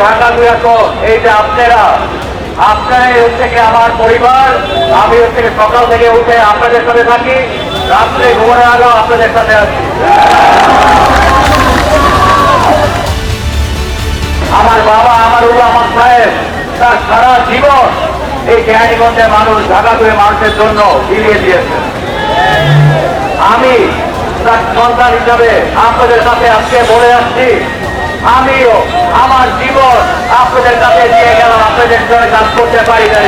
ঢাকা 2 আসন, এই যে আপনারাই হচ্ছে কি আমার পরিবার। আমি হচ্ছে সকাল থেকে উঠে আপনাদের সাথে থাকি, রাত্রে ঘুমানোর আগেও আপনাদের সাথে আছি। আমার বাবা আমার সাহেব তার সারা জীবন এই কেরানীগঞ্জের মানুষ, ঢাকা 2 মানুষের জন্য বিলিয়ে দিয়েছেন। আমি তার সন্তান হিসাবে আপনাদের কাছে আজকে বলে আসছি, আমিও আমার জীবন আপনাদের কাছে দিয়ে গেলাম, আপনাদের জন্য কাজ করতে পারি না।